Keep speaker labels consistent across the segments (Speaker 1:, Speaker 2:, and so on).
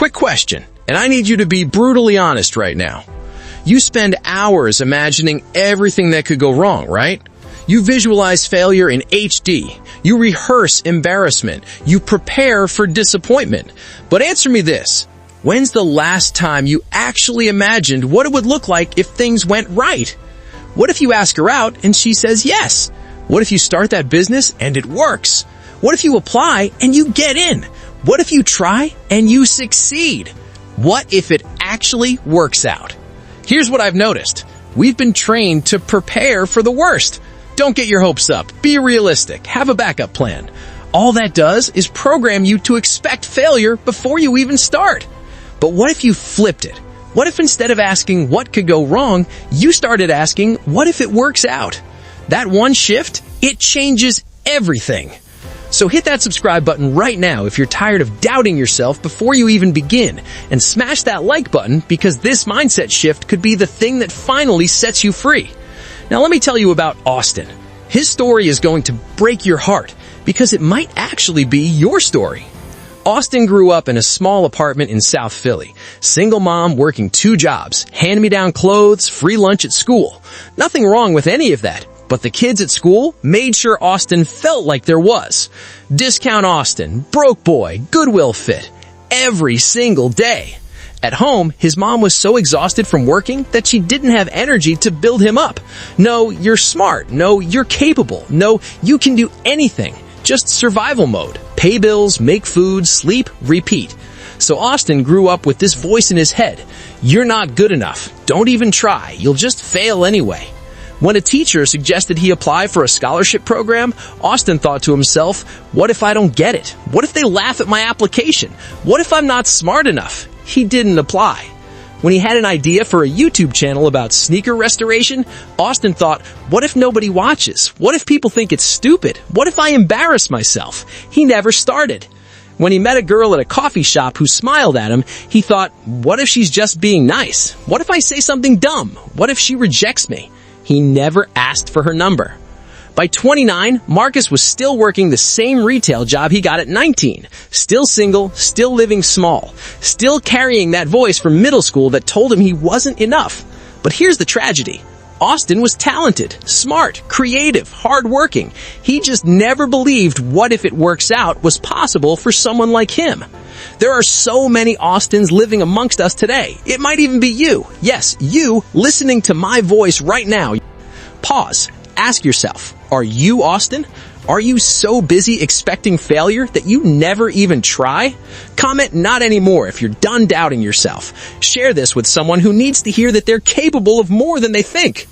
Speaker 1: Quick question, and I need you to be brutally honest right now. You spend hours imagining everything that could go wrong, right? You visualize failure in HD. You rehearse embarrassment. You prepare for disappointment. But answer me this. When's the last time you actually imagined what it would look like if things went right? What if you ask her out and she says yes? What if you start that business and it works? What if you apply and you get in? What if you try and you succeed? What if it actually works out? Here's what I've noticed. We've been trained to prepare for the worst. Don't get your hopes up. Be realistic. Have a backup plan. All that does is program you to expect failure before you even start. But what if you flipped it? What if instead of asking what could go wrong, you started asking what if it works out? That one shift, it changes everything. So hit that subscribe button right now if you're tired of doubting yourself before you even begin, and smash that like button because this mindset shift could be the thing that finally sets you free. Now let me tell you about Austin. His story is going to break your heart because it might actually be your story. Austin grew up in a small apartment in South Philly. Single mom working 2 jobs, hand-me-down clothes, free lunch at school. Nothing wrong with any of that. But the kids at school made sure Austin felt like there was. Discount Austin, broke boy, Goodwill fit, every single day. At home, his mom was so exhausted from working that she didn't have energy to build him up. No, you're smart. No, you're capable. No, you can do anything. Just survival mode. Pay bills, make food, sleep, repeat. So Austin grew up with this voice in his head. You're not good enough. Don't even try. You'll just fail anyway. When a teacher suggested he apply for a scholarship program, Austin thought to himself, what if I don't get it? What if they laugh at my application? What if I'm not smart enough? He didn't apply. When he had an idea for a YouTube channel about sneaker restoration, Austin thought, what if nobody watches? What if people think it's stupid? What if I embarrass myself? He never started. When he met a girl at a coffee shop who smiled at him, he thought, what if she's just being nice? What if I say something dumb? What if she rejects me? He never asked for her number. By 29, Marcus was still working the same retail job he got at 19. Still single, still living small, still carrying that voice from middle school that told him he wasn't enough. But here's the tragedy. Austin was talented, smart, creative, hardworking. He just never believed what if it works out was possible for someone like him. There are so many Austins living amongst us today. It might even be you. Yes, you listening to my voice right now. Pause. Ask yourself, are you Austin? Are you so busy expecting failure that you never even try? Comment not anymore if you're done doubting yourself. Share this with someone who needs to hear that they're capable of more than they think.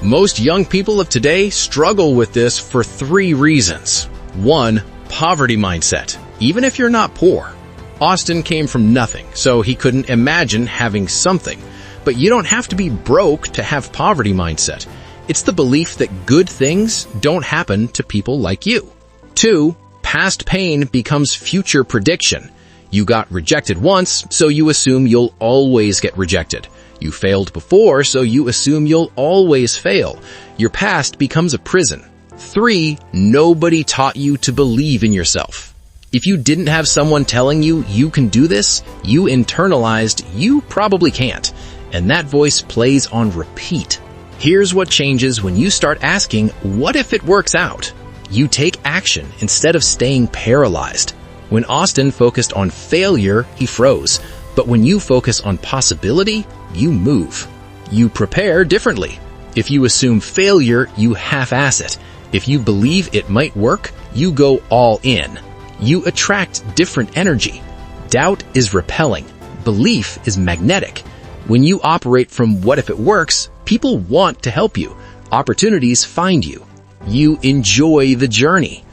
Speaker 1: Most young people of today struggle with this for 3 reasons. 1. Poverty mindset. Even if you're not poor. Austin came from nothing, so he couldn't imagine having something. But you don't have to be broke to have poverty mindset. It's the belief that good things don't happen to people like you. 2. Past pain becomes future prediction. You got rejected once, so you assume you'll always get rejected. You failed before, so you assume you'll always fail. Your past becomes a prison. 3. Nobody taught you to believe in yourself. If you didn't have someone telling you you can do this, you internalized you probably can't. And that voice plays on repeat. Here's what changes when you start asking, what if it works out? You take action instead of staying paralyzed. When Austin focused on failure, he froze. But when you focus on possibility, you move. You prepare differently. If you assume failure, you half-ass it. If you believe it might work, you go all in. You attract different energy. Doubt is repelling. Belief is magnetic. When you operate from what if it works, people want to help you. Opportunities find you. You enjoy the journey.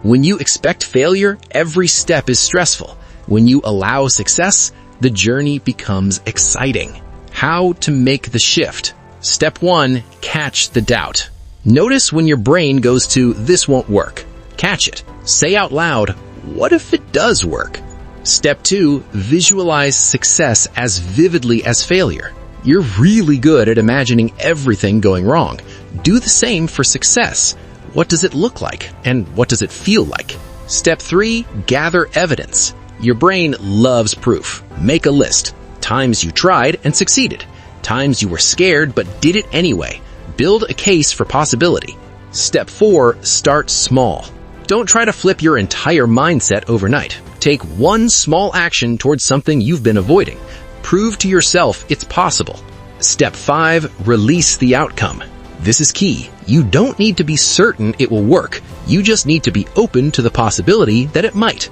Speaker 1: When you expect failure, every step is stressful. When you allow success, the journey becomes exciting. How to make the shift. Step 1, catch the doubt. Notice when your brain goes to, this won't work. Catch it. Say out loud, what if it does work? Step 2, visualize success as vividly as failure. You're really good at imagining everything going wrong. Do the same for success. What does it look like? And what does it feel like? Step 3, gather evidence. Your brain loves proof. Make a list. Times you tried and succeeded. Times you were scared but did it anyway. Build a case for possibility. Step 4, start small. Don't try to flip your entire mindset overnight. Take one small action towards something you've been avoiding. Prove to yourself it's possible. Step 5, release the outcome. This is key. You don't need to be certain it will work. You just need to be open to the possibility that it might.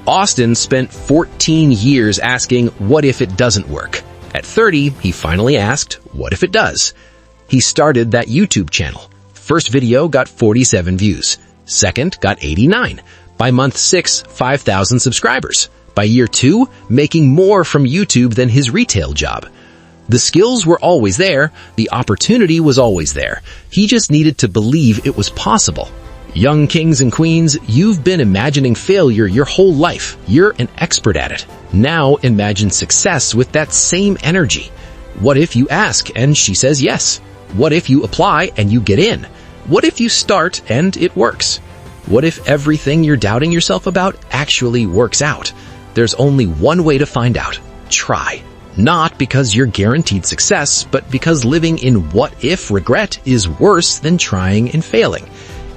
Speaker 1: Austin spent 14 years asking, what if it doesn't work? At 30, he finally asked, what if it does? He started that YouTube channel. First video got 47 views. Second got 89. By month 6, 5,000 subscribers. By year 2, making more from YouTube than his retail job. The skills were always there. The opportunity was always there. He just needed to believe it was possible. Young kings and queens, you've been imagining failure your whole life. You're an expert at it. Now imagine success with that same energy. What if you ask and she says yes? What if you apply and you get in? What if you start and it works? What if everything you're doubting yourself about actually works out? There's only one way to find out. Try. Not because you're guaranteed success, but because living in what-if regret is worse than trying and failing.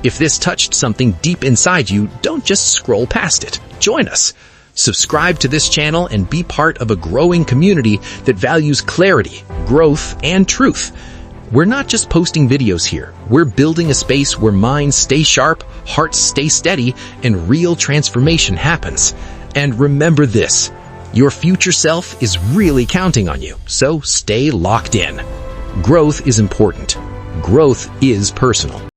Speaker 1: If this touched something deep inside you, don't just scroll past it. Join us. Subscribe to this channel and be part of a growing community that values clarity, growth, and truth. We're not just posting videos here. We're building a space where minds stay sharp, hearts stay steady, and real transformation happens. And remember this, your future self is really counting on you, so stay locked in. Growth is important. Growth is personal.